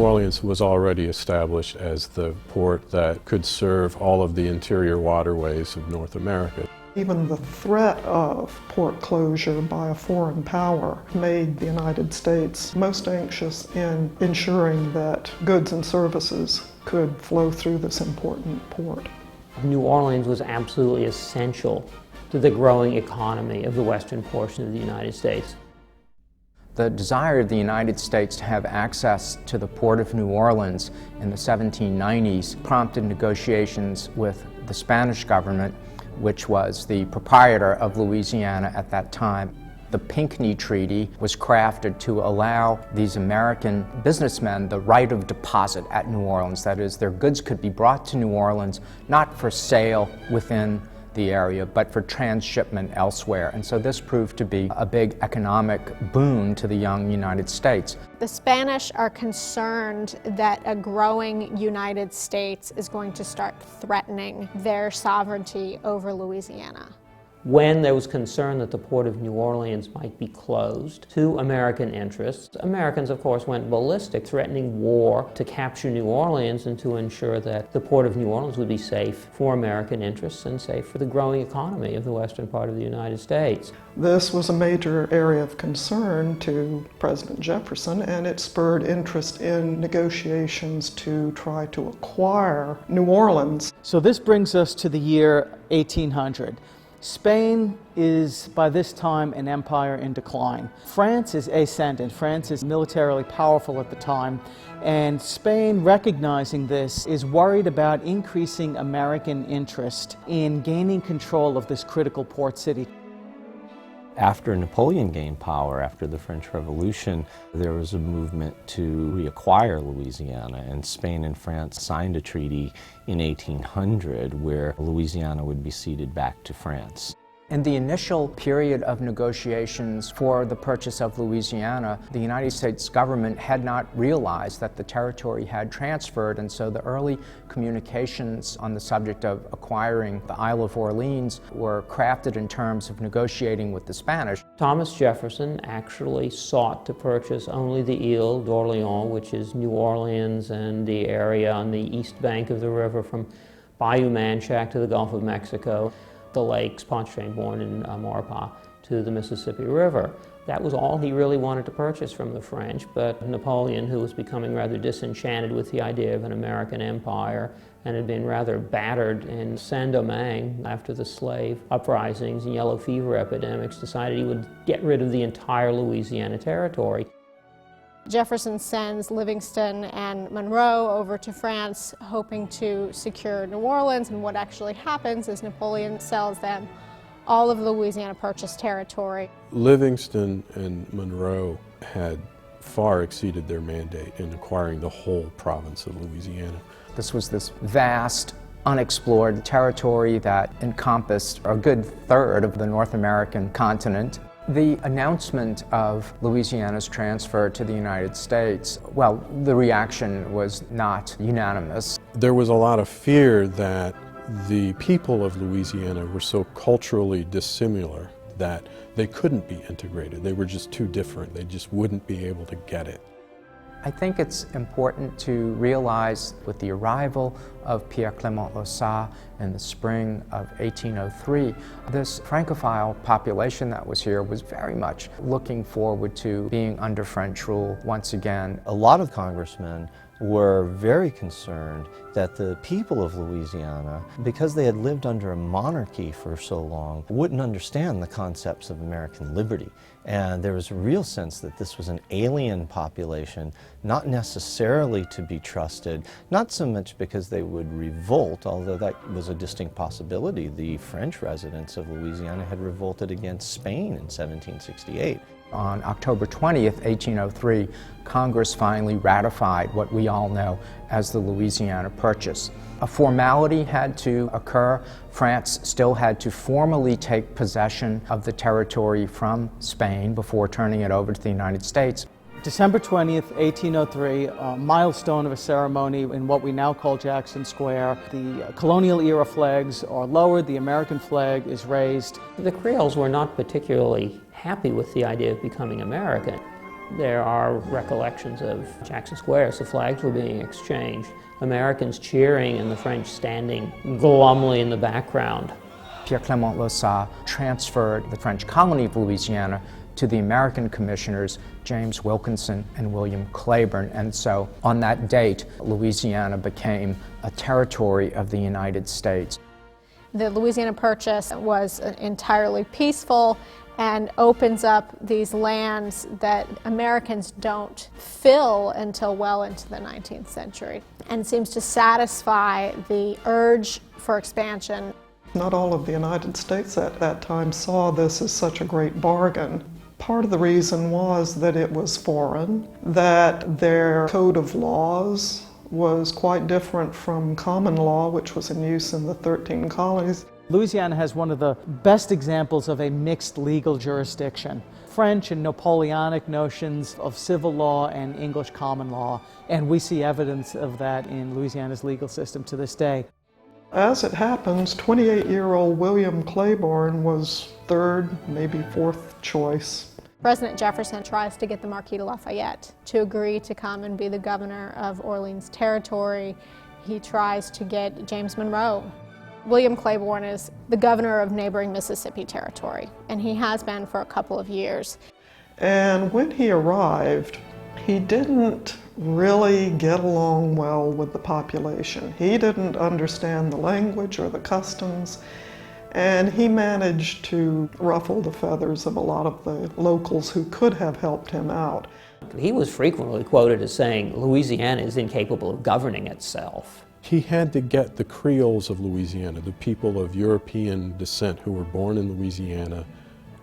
Orleans was already established as the port that could serve all of the interior waterways of North America. Even the threat of port closure by a foreign power made the United States most anxious in ensuring that goods and services could flow through this important port. New Orleans was absolutely essential to the growing economy of the western portion of the United States. The desire of the United States to have access to the Port of New Orleans in the 1790s prompted negotiations with the Spanish government, which was the proprietor of Louisiana at that time. The Pinckney Treaty was crafted to allow these American businessmen the right of deposit at New Orleans. That is, their goods could be brought to New Orleans, not for sale within the area, but for transshipment elsewhere. And so this proved to be a big economic boon to the young United States. The Spanish are concerned that a growing United States is going to start threatening their sovereignty over Louisiana. When there was concern that the Port of New Orleans might be closed to American interests, Americans, of course, went ballistic, threatening war to capture New Orleans and to ensure that the Port of New Orleans would be safe for American interests and safe for the growing economy of the western part of the United States. This was a major area of concern to President Jefferson, and it spurred interest in negotiations to try to acquire New Orleans. So this brings us to the year 1800. Spain is, by this time, an empire in decline. France is ascendant. France is militarily powerful at the time, and Spain, recognizing this, is worried about increasing American interest in gaining control of this critical port city. After Napoleon gained power, after the French Revolution, there was a movement to reacquire Louisiana, and Spain and France signed a treaty in 1800 where Louisiana would be ceded back to France. In the initial period of negotiations for the purchase of Louisiana, the United States government had not realized that the territory had transferred, and so the early communications on the subject of acquiring the Isle of Orleans were crafted in terms of negotiating with the Spanish. Thomas Jefferson actually sought to purchase only the Ile d'Orléans, which is New Orleans and the area on the east bank of the river from Bayou Manchac to the Gulf of Mexico, the lakes, Pontchartrain and Maurepas, to the Mississippi River. That was all he really wanted to purchase from the French, but Napoleon, who was becoming rather disenchanted with the idea of an American empire and had been rather battered in Saint-Domingue after the slave uprisings and yellow fever epidemics, decided he would get rid of the entire Louisiana territory. Jefferson sends Livingston and Monroe over to France, hoping to secure New Orleans, and what actually happens is Napoleon sells them all of the Louisiana Purchase territory. Livingston and Monroe had far exceeded their mandate in acquiring the whole province of Louisiana. This was this vast, unexplored territory that encompassed a good third of the North American continent. The announcement of Louisiana's transfer to the United States, well, the reaction was not unanimous. There was a lot of fear that the people of Louisiana were so culturally dissimilar that they couldn't be integrated. They were just too different. They just wouldn't be able to get it. I think it's important to realize with the arrival of Pierre-Clément Laussat in the spring of 1803, this Francophile population that was here was very much looking forward to being under French rule once again. A lot of congressmen were very concerned that the people of Louisiana, because they had lived under a monarchy for so long, wouldn't understand the concepts of American liberty. And there was a real sense that this was an alien population, not necessarily to be trusted, not so much because they would revolt, although that was a distinct possibility. The French residents of Louisiana had revolted against Spain in 1768. On October 20th, 1803, Congress finally ratified what we all know as the Louisiana Purchase. A formality had to occur. France still had to formally take possession of the territory from Spain before turning it over to the United States. December 20th, 1803, a milestone of a ceremony in what we now call Jackson Square. The colonial era flags are lowered, the American flag is raised. The Creoles were not particularly happy with the idea of becoming American. There are recollections of Jackson Square as the flags were being exchanged, Americans cheering and the French standing glumly in the background. Pierre-Clément Laussat transferred the French colony of Louisiana to the American commissioners James Wilkinson and William Claiborne, and so on that date, Louisiana became a territory of the United States. The Louisiana Purchase was entirely peaceful and opens up these lands that Americans don't fill until well into the 19th century, and seems to satisfy the urge for expansion. Not all of the United States at that time saw this as such a great bargain. Part of the reason was that it was foreign, that their code of laws was quite different from common law, which was in use in the 13 colonies. Louisiana has one of the best examples of a mixed legal jurisdiction. French and Napoleonic notions of civil law and English common law, and we see evidence of that in Louisiana's legal system to this day. As it happens, 28-year-old William Claiborne was third, maybe fourth choice. President Jefferson tries to get the Marquis de Lafayette to agree to come and be the governor of Orleans Territory. He tries to get James Monroe. William Claiborne is the governor of neighboring Mississippi Territory, and he has been for a couple of years. And when he arrived, he didn't really get along well with the population. He didn't understand the language or the customs, and he managed to ruffle the feathers of a lot of the locals who could have helped him out. He was frequently quoted as saying, "Louisiana is incapable of governing itself." He had to get the Creoles of Louisiana, the people of European descent who were born in Louisiana,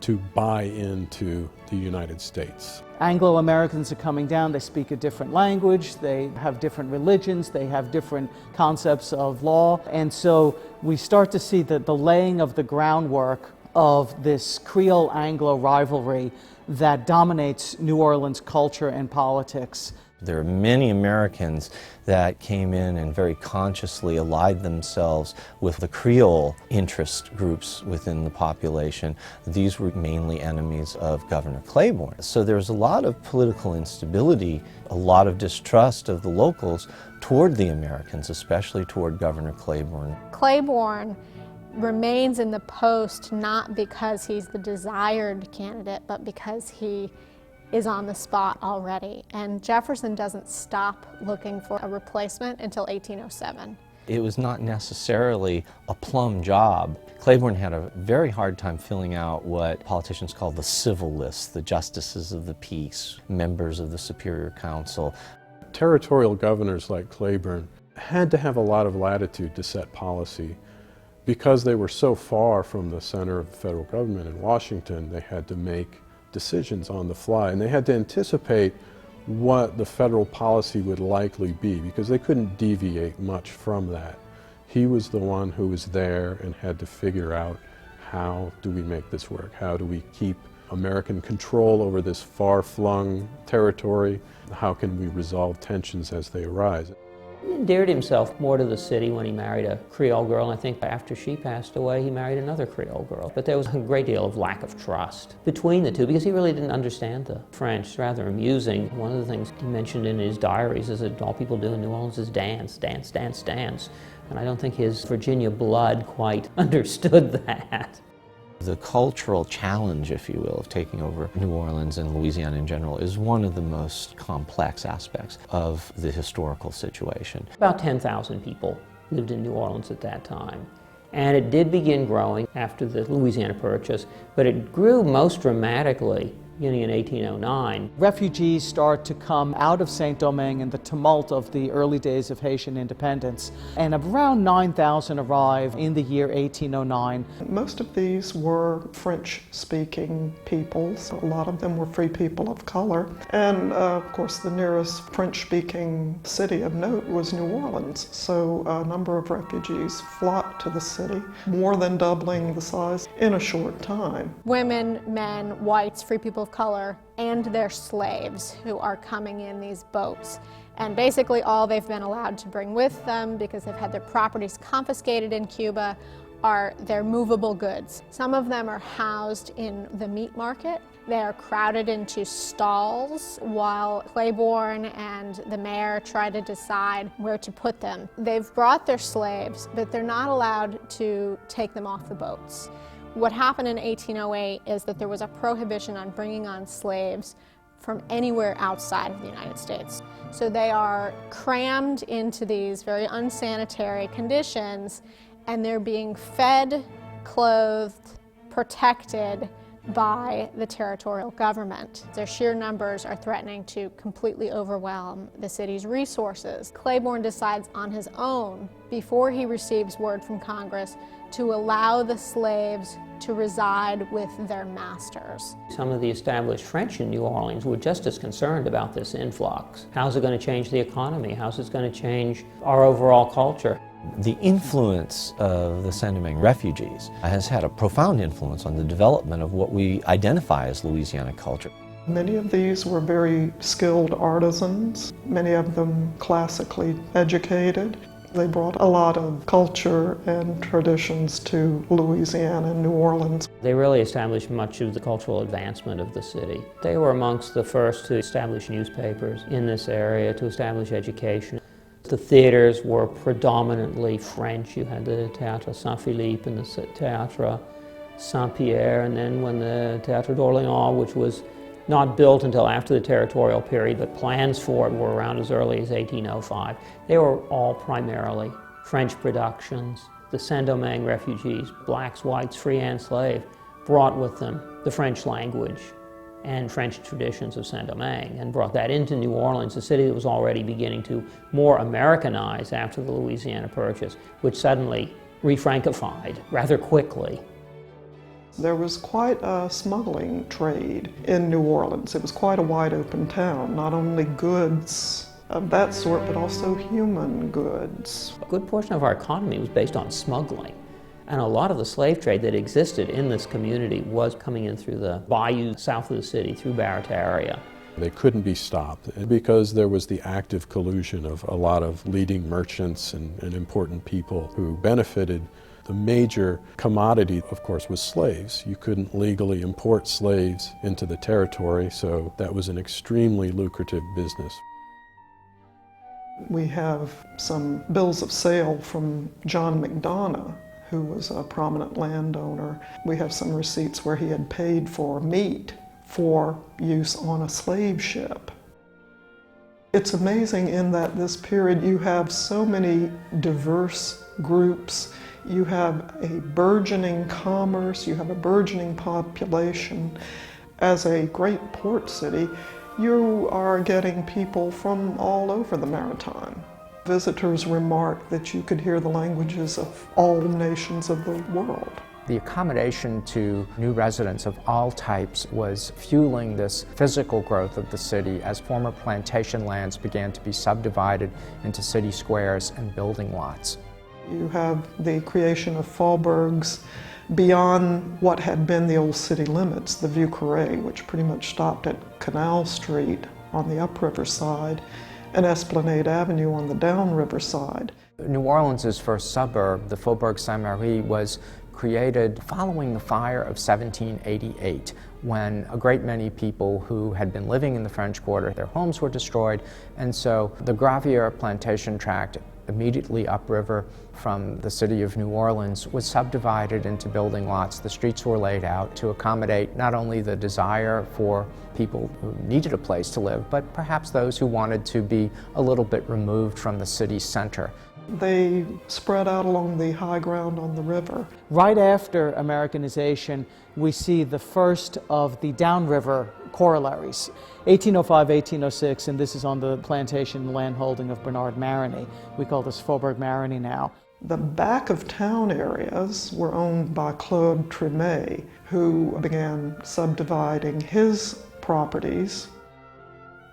to buy into the United States. Anglo-Americans are coming down, they speak a different language, they have different religions, they have different concepts of law, and so we start to see the laying of the groundwork of this Creole-Anglo rivalry that dominates New Orleans culture and politics. There are many Americans that came in and very consciously allied themselves with the Creole interest groups within the population. These were mainly enemies of Governor Claiborne. So there was a lot of political instability, a lot of distrust of the locals toward the Americans, especially toward Governor Claiborne. Claiborne remains in the post not because he's the desired candidate, but because he is on the spot already. And Jefferson doesn't stop looking for a replacement until 1807. It was not necessarily a plum job. Claiborne had a very hard time filling out what politicians call the civil list, the justices of the peace, members of the Superior Council. Territorial governors like Claiborne had to have a lot of latitude to set policy. Because they were so far from the center of the federal government in Washington, they had to make decisions on the fly, and they had to anticipate what the federal policy would likely be, because they couldn't deviate much from that. He was the one who was there and had to figure out, how do we make this work? How do we keep American control over this far-flung territory? How can we resolve tensions as they arise? He endeared himself more to the city when he married a Creole girl, and I think after she passed away, he married another Creole girl. But there was a great deal of lack of trust between the two, because he really didn't understand the French. It's rather amusing. One of the things he mentioned in his diaries is that all people do in New Orleans is dance, dance, dance, dance. And I don't think his Virginia blood quite understood that. The cultural challenge, if you will, of taking over New Orleans and Louisiana in general is one of the most complex aspects of the historical situation. About 10,000 people lived in New Orleans at that time. And it did begin growing after the Louisiana Purchase, but it grew most dramatically beginning in 1809. Refugees start to come out of Saint-Domingue in the tumult of the early days of Haitian independence, and around 9,000 arrive in the year 1809. Most of these were French-speaking peoples. A lot of them were free people of color. And of course, the nearest French-speaking city of note was New Orleans. So a number of refugees flocked to the city, more than doubling the size in a short time. Women, men, whites, free people of color, and their slaves who are coming in these boats. And basically all they've been allowed to bring with them, because they've had their properties confiscated in Cuba, are their movable goods. Some of them are housed in the meat market. They are crowded into stalls while Claiborne and the mayor try to decide where to put them. They've brought their slaves, but they're not allowed to take them off the boats. What happened in 1808 is that there was a prohibition on bringing on slaves from anywhere outside of the United States. So they are crammed into these very unsanitary conditions, and they're being fed, clothed, protected by the territorial government. Their sheer numbers are threatening to completely overwhelm the city's resources. Claiborne decides on his own, before he receives word from Congress, to allow the slaves to reside with their masters. Some of the established French in New Orleans were just as concerned about this influx. How's it going to change the economy? How's it going to change our overall culture? The influence of the Saint-Domingue refugees has had a profound influence on the development of what we identify as Louisiana culture. Many of these were very skilled artisans, many of them classically educated. They brought a lot of culture and traditions to Louisiana and New Orleans. They really established much of the cultural advancement of the city. They were amongst the first to establish newspapers in this area, to establish education. The theaters were predominantly French. You had the Théâtre Saint-Philippe and the Théâtre Saint-Pierre, and then when the Théâtre d'Orléans, which was not built until after the territorial period, but plans for it were around as early as 1805. They were all primarily French productions. The Saint-Domingue refugees, blacks, whites, free and slave, brought with them the French language and French traditions of Saint-Domingue, and brought that into New Orleans, a city that was already beginning to more Americanize after the Louisiana Purchase, which suddenly re-Francified rather quickly. There was quite a smuggling trade in New Orleans. It was quite a wide open town, not only goods of that sort, but also human goods. A good portion of our economy was based on smuggling. And a lot of the slave trade that existed in this community was coming in through the bayou south of the city, through Barataria. They couldn't be stopped because there was the active collusion of a lot of leading merchants and important people who benefited. The major commodity, of course, was slaves. You couldn't legally import slaves into the territory, so that was an extremely lucrative business. We have some bills of sale from John McDonough, who was a prominent landowner. We have some receipts where he had paid for meat for use on a slave ship. It's amazing in that this period you have so many diverse groups. You have a burgeoning commerce, you have a burgeoning population. As a great port city, you are getting people from all over the Maritime. Visitors remarked that you could hear the languages of all nations of the world. The accommodation to new residents of all types was fueling this physical growth of the city as former plantation lands began to be subdivided into city squares and building lots. You have the creation of faubourgs beyond what had been the old city limits, the Vieux Carré, which pretty much stopped at Canal Street on the upriver side and Esplanade Avenue on the downriver side. New Orleans' first suburb, the Faubourg Saint-Merry, was created following the fire of 1788, when a great many people who had been living in the French Quarter, their homes were destroyed, and so the Gravier plantation tract immediately upriver from the city of New Orleans was subdivided into building lots. The streets were laid out to accommodate not only the desire for people who needed a place to live, but perhaps those who wanted to be a little bit removed from the city's center. They spread out along the high ground on the river. Right after Americanization, we see the first of the downriver corollaries. 1805, 1806, and this is on the plantation land holding of Bernard Maroney. We call this Faubourg Maroney now. The back of town areas were owned by Claude Tremé, who began subdividing his properties.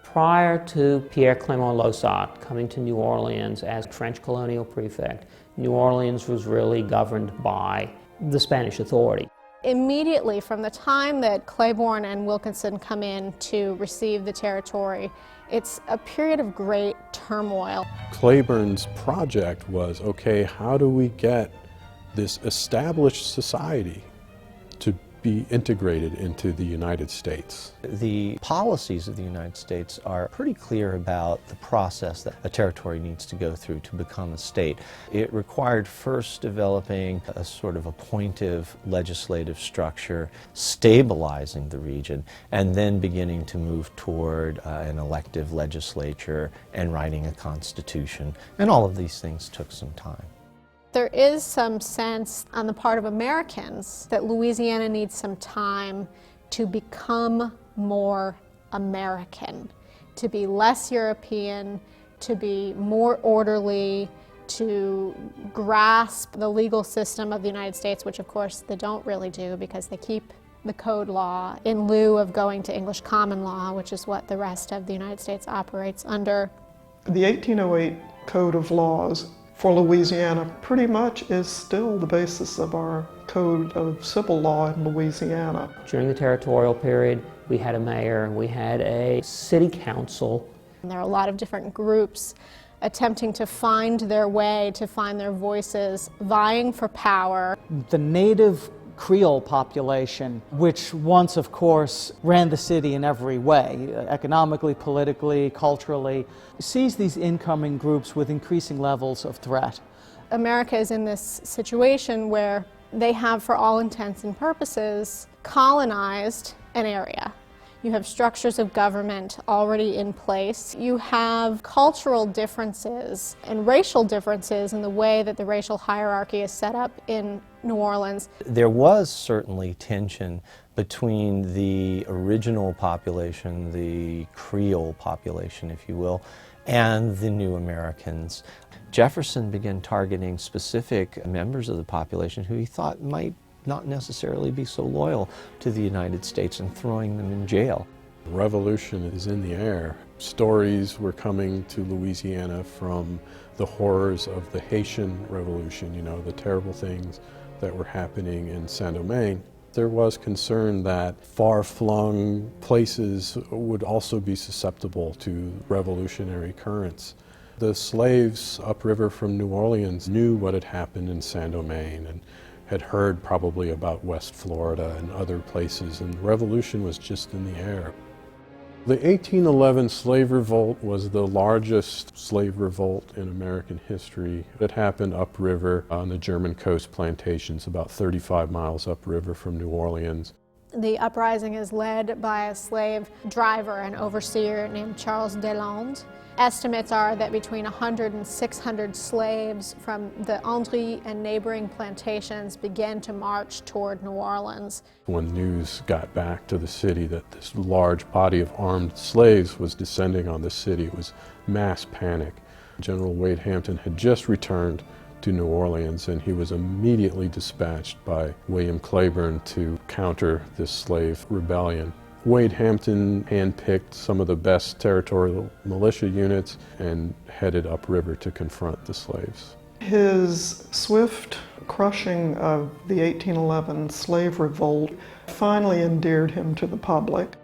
Prior to Pierre Clément Lausat coming to New Orleans as French colonial prefect, New Orleans was really governed by the Spanish authority. Immediately from the time that Claiborne and Wilkinson come in to receive the territory, it's a period of great turmoil. Claiborne's project was, okay, how do we get this established society to be integrated into the United States. The policies of the United States are pretty clear about the process that a territory needs to go through to become a state. It required first developing a sort of appointive legislative structure, stabilizing the region, and then beginning to move toward an elective legislature and writing a constitution. And all of these things took some time. There is some sense on the part of Americans that Louisiana needs some time to become more American, to be less European, to be more orderly, to grasp the legal system of the United States, which of course they don't really do because they keep the code law in lieu of going to English common law, which is what the rest of the United States operates under. The 1808 Code of Laws for Louisiana pretty much is still the basis of our Code of Civil Law in Louisiana. During the territorial period, we had a mayor, we had a city council. And there are a lot of different groups attempting to find their way, to find their voices, vying for power. The native Creole population, which once, of course, ran the city in every way, economically, politically, culturally, sees these incoming groups with increasing levels of threat. America is in this situation where they have, for all intents and purposes, colonized an area. You have structures of government already in place. You have cultural differences and racial differences in the way that the racial hierarchy is set up in New Orleans. There was certainly tension between the original population, the Creole population, if you will, and the new Americans. Jefferson began targeting specific members of the population who he thought might not necessarily be so loyal to the United States and throwing them in jail. Revolution is in the air. Stories were coming to Louisiana from the horrors of the Haitian Revolution, you know, the terrible things that were happening in Saint-Domingue. There was concern that far-flung places would also be susceptible to revolutionary currents. The slaves upriver from New Orleans knew what had happened in Saint-Domingue and had heard probably about West Florida and other places, and the revolution was just in the air. The 1811 slave revolt was the largest slave revolt in American history. It happened upriver on the German coast plantations, about 35 miles upriver from New Orleans. The uprising is led by a slave driver and overseer named Charles Deslandes. Estimates are that between 100 and 600 slaves from the Andry and neighboring plantations began to march toward New Orleans. When news got back to the city that this large body of armed slaves was descending on the city, it was mass panic. General Wade Hampton had just returned to New Orleans, and he was immediately dispatched by William Claiborne to counter this slave rebellion. Wade Hampton handpicked some of the best territorial militia units and headed upriver to confront the slaves. His swift crushing of the 1811 slave revolt finally endeared him to the public.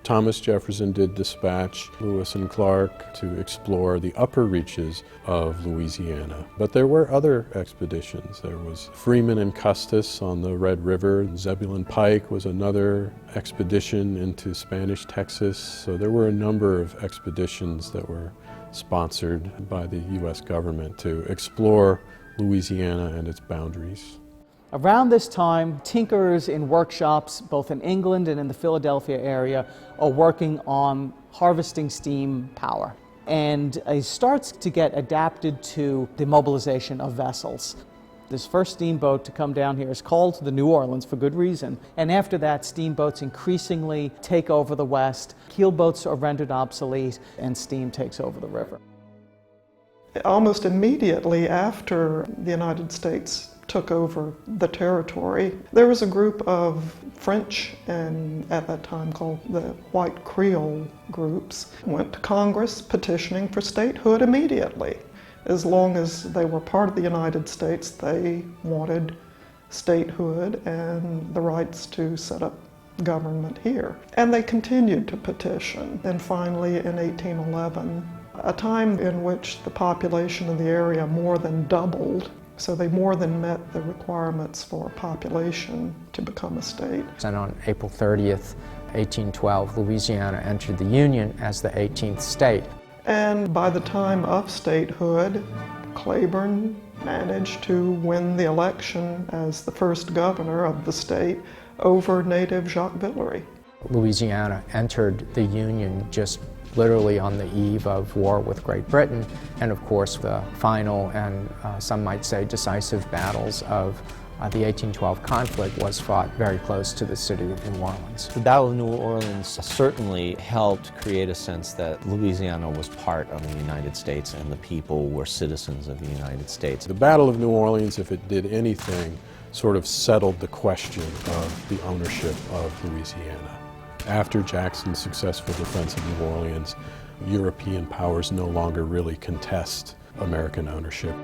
Thomas Jefferson did dispatch Lewis and Clark to explore the upper reaches of Louisiana. But there were other expeditions. There was Freeman and Custis on the Red River. Zebulon Pike was another expedition into Spanish Texas. So there were a number of expeditions that were sponsored by the U.S. government to explore Louisiana and its boundaries. Around this time, tinkerers in workshops, both in England and in the Philadelphia area, are working on harvesting steam power. And he starts to get adapted to the mobilization of vessels. This first steamboat to come down here is called the New Orleans for good reason. And after that, steamboats increasingly take over the West. Keelboats are rendered obsolete, and steam takes over the river. Almost immediately after the United States took over the territory, there was a group of French and at that time called the White Creole groups, went to Congress petitioning for statehood immediately. As long as they were part of the United States, they wanted statehood and the rights to set up government here. And they continued to petition. And finally, in 1811, a time in which the population of the area more than doubled, So they more than met the requirements for population to become a state. And on April 30th, 1812, Louisiana entered the Union as the 18th state. And by the time of statehood, Claiborne managed to win the election as the first governor of the state over native Jacques Villeray. Louisiana entered the Union just literally on the eve of war with Great Britain, and of course the final and some might say decisive battles of the 1812 conflict was fought very close to the city of New Orleans. The Battle of New Orleans certainly helped create a sense that Louisiana was part of the United States and the people were citizens of the United States. The Battle of New Orleans, if it did anything, sort of settled the question of the ownership of Louisiana. After Jackson's successful defense of New Orleans, European powers no longer really contest American ownership.